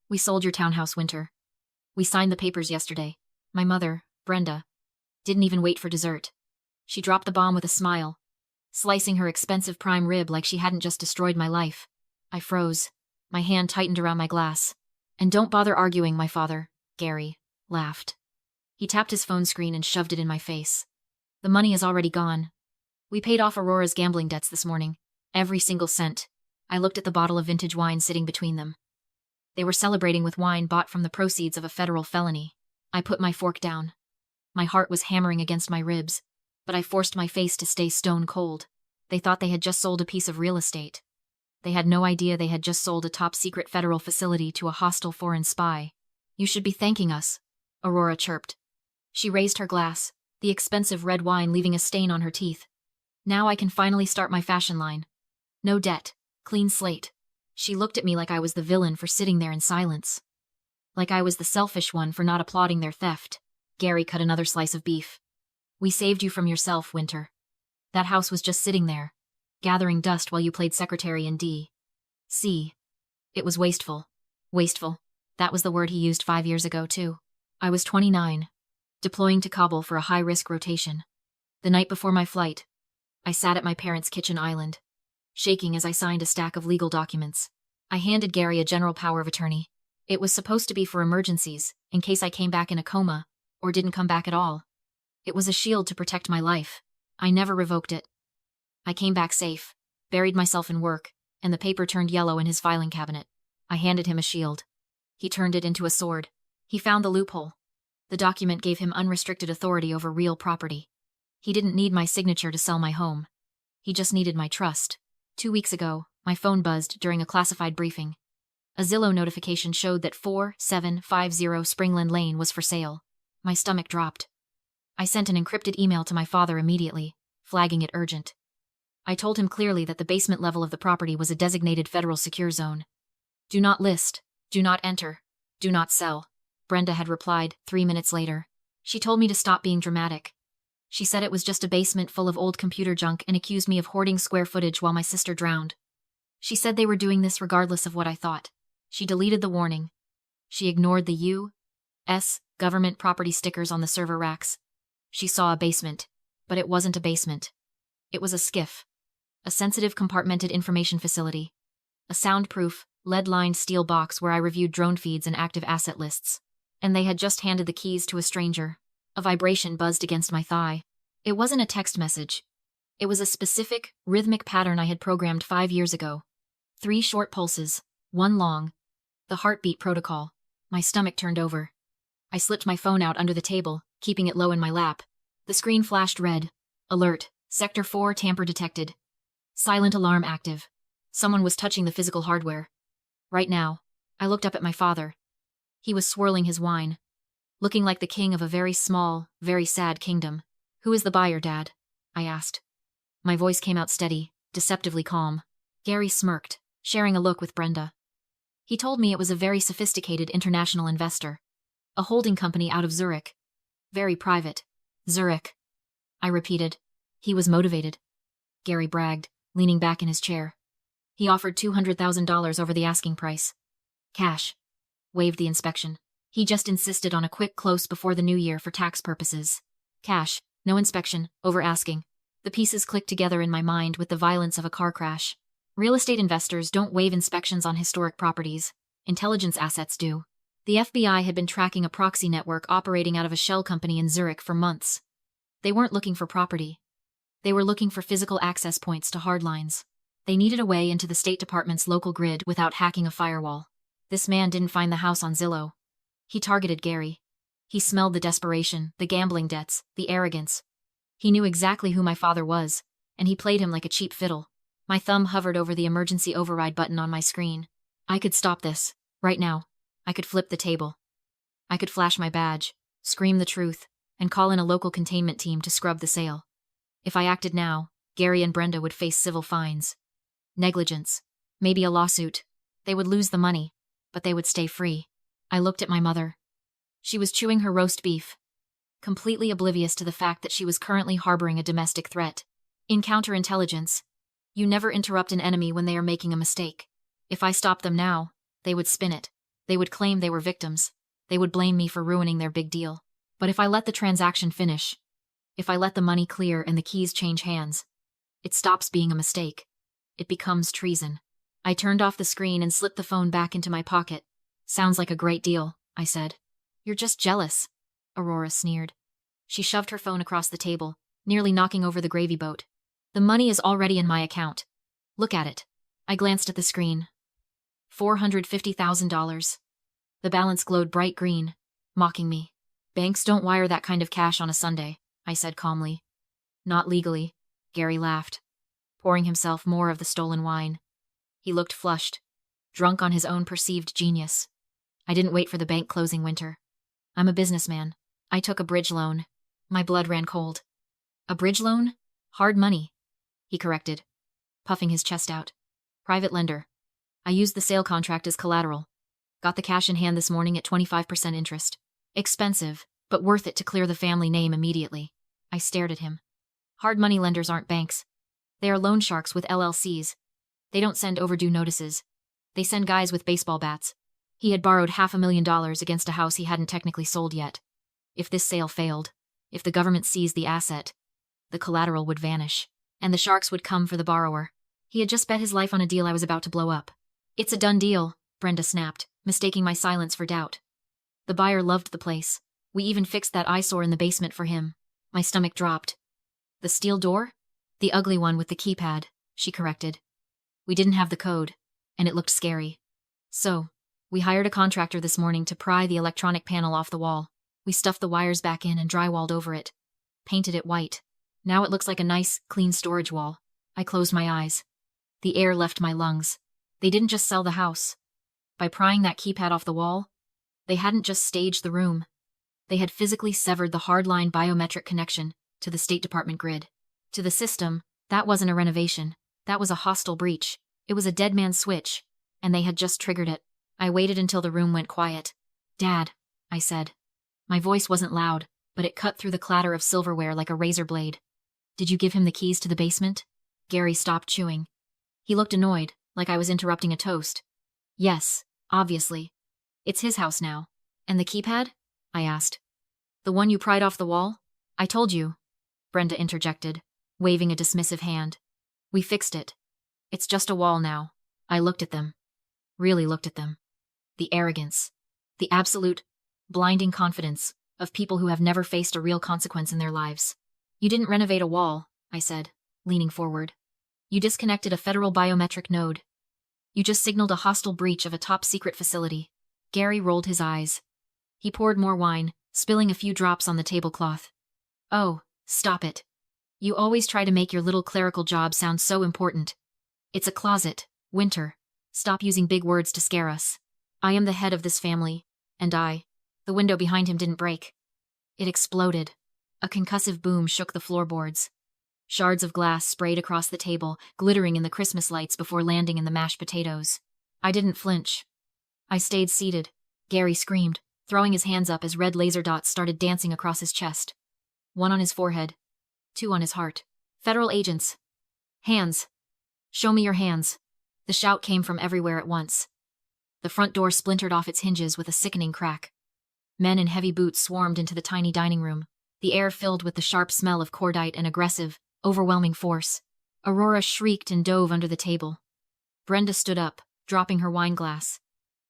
We sold your townhouse, Winter. We signed the papers yesterday. My mother, Brenda, didn't even wait for dessert. She dropped the bomb with a smile, slicing her expensive prime rib like she hadn't just destroyed my life. I froze. My hand tightened around my glass. And don't bother arguing, my father, Gary, laughed. He tapped his phone screen and shoved it in my face. The money is already gone. We paid off Aurora's gambling debts this morning. Every single cent. I looked at the bottle of vintage wine sitting between them. They were celebrating with wine bought from the proceeds of a federal felony. I put my fork down. My heart was hammering against my ribs, but I forced my face to stay stone cold. They thought they had just sold a piece of real estate. They had no idea they had just sold a top-secret federal facility to a hostile foreign spy. You should be thanking us, Aurora chirped. She raised her glass, the expensive red wine leaving a stain on her teeth. Now I can finally start my fashion line. No debt, clean slate. She looked at me like I was the villain for sitting there in silence. Like I was the selfish one for not applauding their theft. Gary cut another slice of beef. We saved you from yourself, Winter. That house was just sitting there, gathering dust while you played secretary in D.C. It was wasteful. Wasteful. That was the word he used 5 years ago, too. I was 29, deploying to Kabul for a high-risk rotation. The night before my flight, I sat at my parents' kitchen island, shaking as I signed a stack of legal documents. I handed Gary a general power of attorney. It was supposed to be for emergencies, in case I came back in a coma, or didn't come back at all. It was a shield to protect my life. I never revoked it. I came back safe, buried myself in work, and the paper turned yellow in his filing cabinet. I handed him a shield. He turned it into a sword. He found the loophole. The document gave him unrestricted authority over real property. He didn't need my signature to sell my home. He just needed my trust. 2 weeks ago, my phone buzzed during a classified briefing. A Zillow notification showed that 4750 Springland Lane was for sale. My stomach dropped. I sent an encrypted email to my father immediately, flagging it urgent. I told him clearly that the basement level of the property was a designated federal secure zone. Do not list, do not enter, do not sell, Brenda had replied 3 minutes later. She told me to stop being dramatic. She said it was just a basement full of old computer junk and accused me of hoarding square footage while my sister drowned. She said they were doing this regardless of what I thought. She deleted the warning. She ignored the U.S. government property stickers on the server racks. She saw a basement, but it wasn't a basement. It was a SCIF, a sensitive compartmented information facility, a soundproof, lead-lined steel box where I reviewed drone feeds and active asset lists. And they had just handed the keys to a stranger. A vibration buzzed against my thigh. It wasn't a text message. It was a specific, rhythmic pattern I had programmed 5 years ago. 3 short pulses, 1 long. The heartbeat protocol. My stomach turned over. I slipped my phone out under the table, keeping it low in my lap. The screen flashed red. Alert. Sector 4 tamper detected. Silent alarm active. Someone was touching the physical hardware. Right now. I looked up at my father. He was swirling his wine, looking like the king of a very small, very sad kingdom. Who is the buyer, Dad? I asked. My voice came out steady, deceptively calm. Gary smirked, sharing a look with Brenda. He told me it was a very sophisticated international investor. A holding company out of Zurich. Very private. Zurich. I repeated. He was motivated. Gary bragged, leaning back in his chair. He offered $200,000 over the asking price. Cash. Waived the inspection. He just insisted on a quick close before the new year for tax purposes. Cash, no inspection, over asking. The pieces clicked together in my mind with the violence of a car crash. Real estate investors don't waive inspections on historic properties. Intelligence assets do. The FBI had been tracking a proxy network operating out of a shell company in Zurich for months. They weren't looking for property. They were looking for physical access points to hardlines. They needed a way into the State Department's local grid without hacking a firewall. This man didn't find the house on Zillow. He targeted Gary. He smelled the desperation, the gambling debts, the arrogance. He knew exactly who my father was, and he played him like a cheap fiddle. My thumb hovered over the emergency override button on my screen. I could stop this, right now. I could flip the table. I could flash my badge, scream the truth, and call in a local containment team to scrub the sale. If I acted now, Gary and Brenda would face civil fines. Negligence. Maybe a lawsuit. They would lose the money, but they would stay free. I looked at my mother. She was chewing her roast beef, completely oblivious to the fact that she was currently harboring a domestic threat. In counterintelligence, you never interrupt an enemy when they are making a mistake. If I stopped them now, they would spin it. They would claim they were victims. They would blame me for ruining their big deal. But if I let the transaction finish, if I let the money clear and the keys change hands, it stops being a mistake. It becomes treason. I turned off the screen and slipped the phone back into my pocket. Sounds like a great deal, I said. You're just jealous, Aurora sneered. She shoved her phone across the table, nearly knocking over the gravy boat. The money is already in my account. Look at it. I glanced at the screen. $450,000. The balance glowed bright green, mocking me. Banks don't wire that kind of cash on a Sunday, I said calmly. Not legally, Gary laughed, pouring himself more of the stolen wine. He looked flushed, drunk on his own perceived genius. I didn't wait for the bank closing, Winter. I'm a businessman. I took a bridge loan. My blood ran cold. A bridge loan? Hard money, he corrected, puffing his chest out. Private lender. I used the sale contract as collateral. Got the cash in hand this morning at 25% interest. Expensive, but worth it to clear the family name immediately. I stared at him. Hard money lenders aren't banks. They are loan sharks with LLCs. They don't send overdue notices. They send guys with baseball bats. He had borrowed $500,000 against a house he hadn't technically sold yet. If this sale failed, if the government seized the asset, the collateral would vanish, and the sharks would come for the borrower. He had just bet his life on a deal I was about to blow up. It's a done deal, Brenda snapped, mistaking my silence for doubt. The buyer loved the place. We even fixed that eyesore in the basement for him. My stomach dropped. The steel door? The ugly one with the keypad, she corrected. We didn't have the code, and it looked scary. So, we hired a contractor this morning to pry the electronic panel off the wall. We stuffed the wires back in and drywalled over it. Painted it white. Now it looks like a nice, clean storage wall. I closed my eyes. The air left my lungs. They didn't just sell the house. By prying that keypad off the wall, they hadn't just staged the room. They had physically severed the hardline biometric connection to the State Department grid. To the system, that wasn't a renovation. That was a hostile breach. It was a dead man's switch, and they had just triggered it. I waited until the room went quiet. Dad, I said. My voice wasn't loud, but it cut through the clatter of silverware like a razor blade. Did you give him the keys to the basement? Gary stopped chewing. He looked annoyed, like I was interrupting a toast. Yes, obviously. It's his house now. And the keypad? I asked. The one you pried off the wall? I told you, Brenda interjected, waving a dismissive hand. We fixed it. It's just a wall now. I looked at them. Really looked at them. The arrogance. The absolute, blinding confidence of people who have never faced a real consequence in their lives. You didn't renovate a wall, I said, leaning forward. You disconnected a federal biometric node. You just signaled a hostile breach of a top-secret facility. Gary rolled his eyes. He poured more wine, spilling a few drops on the tablecloth. Oh, stop it. You always try to make your little clerical job sound so important. It's a closet, Winter. Stop using big words to scare us. I am the head of this family, and the window behind him didn't break. It exploded. A concussive boom shook the floorboards. Shards of glass sprayed across the table, glittering in the Christmas lights before landing in the mashed potatoes. I didn't flinch. I stayed seated. Gary screamed, throwing his hands up as red laser dots started dancing across his chest. One on his forehead, two on his heart. Federal agents. Hands. Show me your hands. The shout came from everywhere at once. The front door splintered off its hinges with a sickening crack. Men in heavy boots swarmed into the tiny dining room, the air filled with the sharp smell of cordite and aggressive, overwhelming force. Aurora shrieked and dove under the table. Brenda stood up, dropping her wine glass.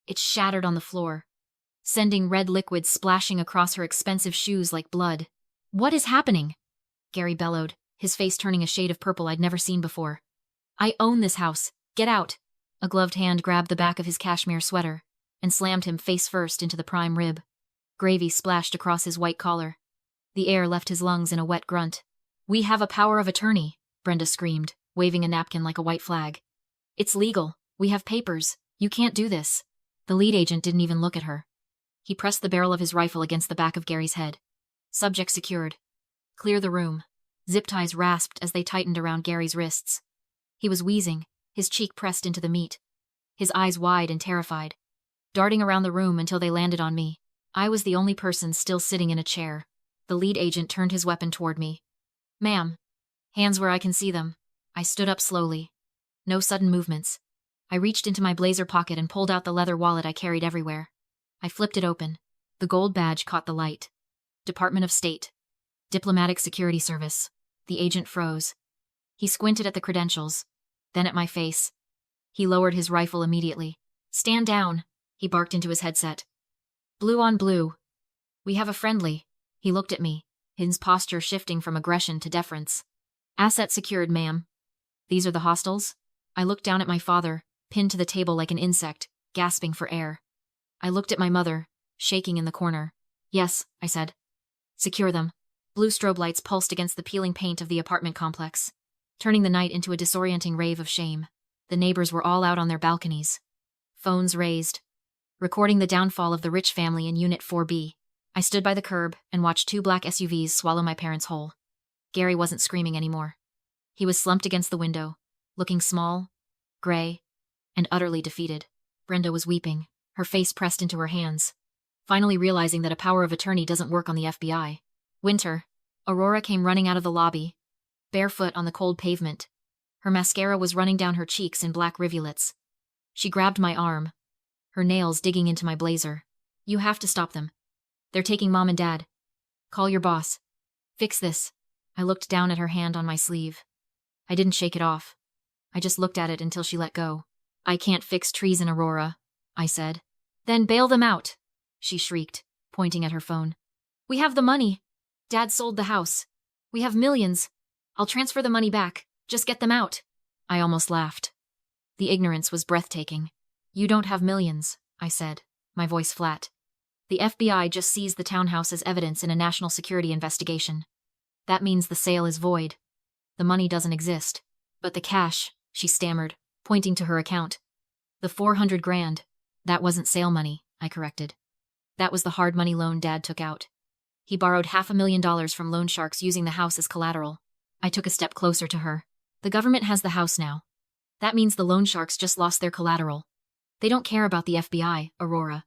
It shattered on the floor, sending red liquid splashing across her expensive shoes like blood. What is happening? Gary bellowed, his face turning a shade of purple I'd never seen before. I own this house. Get out. A gloved hand grabbed the back of his cashmere sweater and slammed him face first into the prime rib. Gravy splashed across his white collar. The air left his lungs in a wet grunt. We have a power of attorney, Brenda screamed, waving a napkin like a white flag. It's legal. We have papers. You can't do this. The lead agent didn't even look at her. He pressed the barrel of his rifle against the back of Gary's head. Subject secured. Clear the room. Zip ties rasped as they tightened around Gary's wrists. He was wheezing, his cheek pressed into the meat. His eyes wide and terrified, darting around the room until they landed on me. I was the only person still sitting in a chair. The lead agent turned his weapon toward me. Ma'am. Hands where I can see them. I stood up slowly. No sudden movements. I reached into my blazer pocket and pulled out the leather wallet I carried everywhere. I flipped it open. The gold badge caught the light. Department of State. Diplomatic Security Service. The agent froze. He squinted at the credentials, then at my face. He lowered his rifle immediately. "Stand down," he barked into his headset. "Blue on blue. We have a friendly." He looked at me, his posture shifting from aggression to deference. "Asset secured, ma'am." "These are the hostiles?" I looked down at my father, pinned to the table like an insect, gasping for air. I looked at my mother, shaking in the corner. "Yes," I said. "Secure them." Blue strobe lights pulsed against the peeling paint of the apartment complex, turning the night into a disorienting rave of shame. The neighbors were all out on their balconies. Phones raised, recording the downfall of the rich family in Unit 4B. I stood by the curb and watched two black SUVs swallow my parents whole. Gary wasn't screaming anymore. He was slumped against the window, looking small, gray, and utterly defeated. Brenda was weeping, her face pressed into her hands, finally realizing that a power of attorney doesn't work on the FBI. Winter. Aurora came running out of the lobby, barefoot on the cold pavement. Her mascara was running down her cheeks in black rivulets. She grabbed my arm, her nails digging into my blazer. "You have to stop them. They're taking Mom and Dad. Call your boss. Fix this." I looked down at her hand on my sleeve. I didn't shake it off. I just looked at it until she let go. "I can't fix treason, Aurora," I said. "Then bail them out," she shrieked, pointing at her phone. "We have the money. Dad sold the house. We have millions. I'll transfer the money back. Just get them out." I almost laughed. The ignorance was breathtaking. "You don't have millions," I said, my voice flat. "The FBI just seized the townhouse as evidence in a national security investigation. That means the sale is void. The money doesn't exist. But the cash," she stammered, pointing to her account. "The 400 grand. That wasn't sale money," I corrected. "That was the hard money loan Dad took out. He borrowed $500,000 from loan sharks using the house as collateral." I took a step closer to her. "The government has the house now. That means the loan sharks just lost their collateral. They don't care about the FBI, Aurora.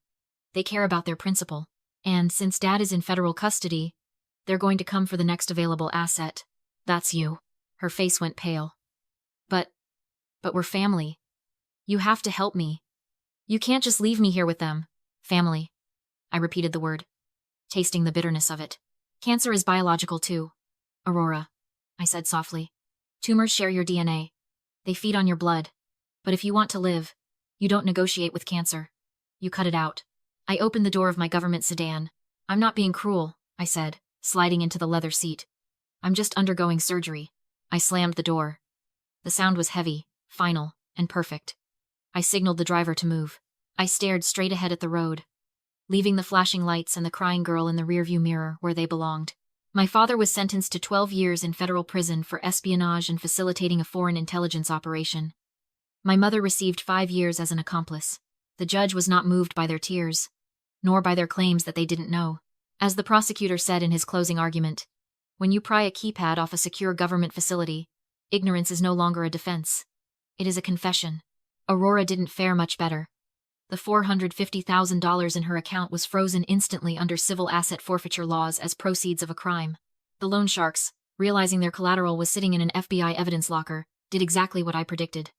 They care about their principal. And since Dad is in federal custody, they're going to come for the next available asset. That's you." Her face went pale. But we're family. You have to help me. You can't just leave me here with them." "Family." I repeated the word, tasting the bitterness of it. "Cancer is biological too, Aurora," I said softly. "Tumors share your DNA. They feed on your blood. But if you want to live, you don't negotiate with cancer. You cut it out." I opened the door of my government sedan. "I'm not being cruel," I said, sliding into the leather seat. "I'm just undergoing surgery." I slammed the door. The sound was heavy, final, and perfect. I signaled the driver to move. I stared straight ahead at the road, leaving the flashing lights and the crying girl in the rearview mirror where they belonged. My father was sentenced to 12 years in federal prison for espionage and facilitating a foreign intelligence operation. My mother received 5 years as an accomplice. The judge was not moved by their tears, nor by their claims that they didn't know. As the prosecutor said in his closing argument, "When you pry a keypad off a secure government facility, ignorance is no longer a defense. It is a confession." Aurora didn't fare much better. The $450,000 in her account was frozen instantly under civil asset forfeiture laws as proceeds of a crime. The loan sharks, realizing their collateral was sitting in an FBI evidence locker, did exactly what I predicted.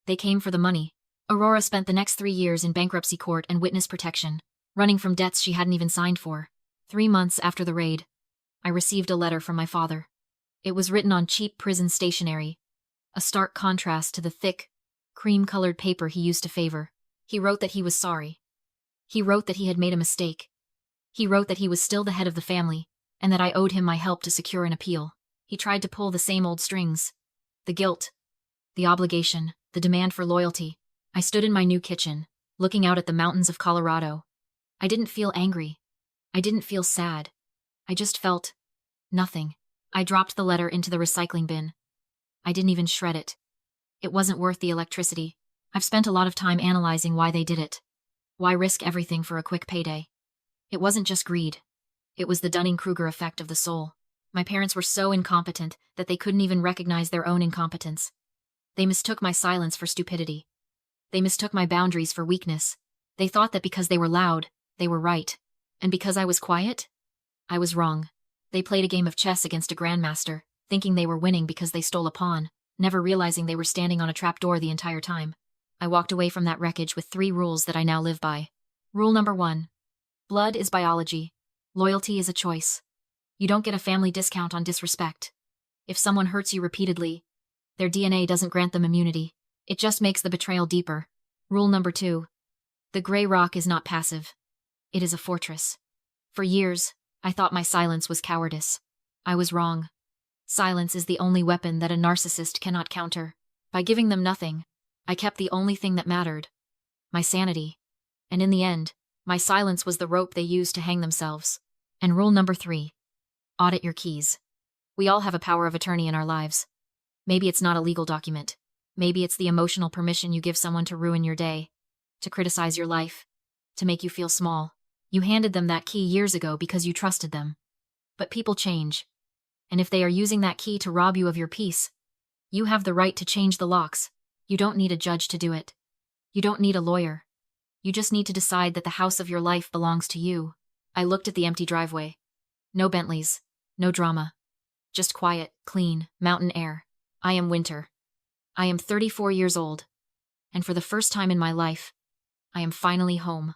They came for the money. Aurora spent the next 3 years in bankruptcy court and witness protection, running from debts she hadn't even signed for. 3 months after the raid, I received a letter from my father. It was written on cheap prison stationery, a stark contrast to the thick, cream-colored paper he used to favor. He wrote that he was sorry. He wrote that he had made a mistake. He wrote that he was still the head of the family, and that I owed him my help to secure an appeal. He tried to pull the same old strings. The guilt, the obligation, the demand for loyalty. I stood in my new kitchen, looking out at the mountains of Colorado. I didn't feel angry. I didn't feel sad. I just felt nothing. I dropped the letter into the recycling bin. I didn't even shred it. It wasn't worth the electricity. I've spent a lot of time analyzing why they did it. Why risk everything for a quick payday? It wasn't just greed. It was the Dunning-Kruger effect of the soul. My parents were so incompetent that they couldn't even recognize their own incompetence. They mistook my silence for stupidity. They mistook my boundaries for weakness. They thought that because they were loud, they were right. And because I was quiet, I was wrong. They played a game of chess against a grandmaster, thinking they were winning because they stole a pawn, never realizing they were standing on a trapdoor the entire time. I walked away from that wreckage with 3 rules that I now live by. Rule number 1. Blood is biology. Loyalty is a choice. You don't get a family discount on disrespect. If someone hurts you repeatedly, their DNA doesn't grant them immunity. It just makes the betrayal deeper. Rule number 2. The gray rock is not passive. It is a fortress. For years, I thought my silence was cowardice. I was wrong. Silence is the only weapon that a narcissist cannot counter. By giving them nothing, I kept the only thing that mattered: my sanity. And in the end, my silence was the rope they used to hang themselves. And rule number 3. Audit your keys. We all have a power of attorney in our lives. Maybe it's not a legal document. Maybe it's the emotional permission you give someone to ruin your day, to criticize your life, to make you feel small. You handed them that key years ago because you trusted them. But people change. And if they are using that key to rob you of your peace, you have the right to change the locks. You don't need a judge to do it. You don't need a lawyer. You just need to decide that the house of your life belongs to you. I looked at the empty driveway. No Bentleys, no drama. Just quiet, clean, mountain air. I am Winter. I am 34 years old. And for the first time in my life, I am finally home.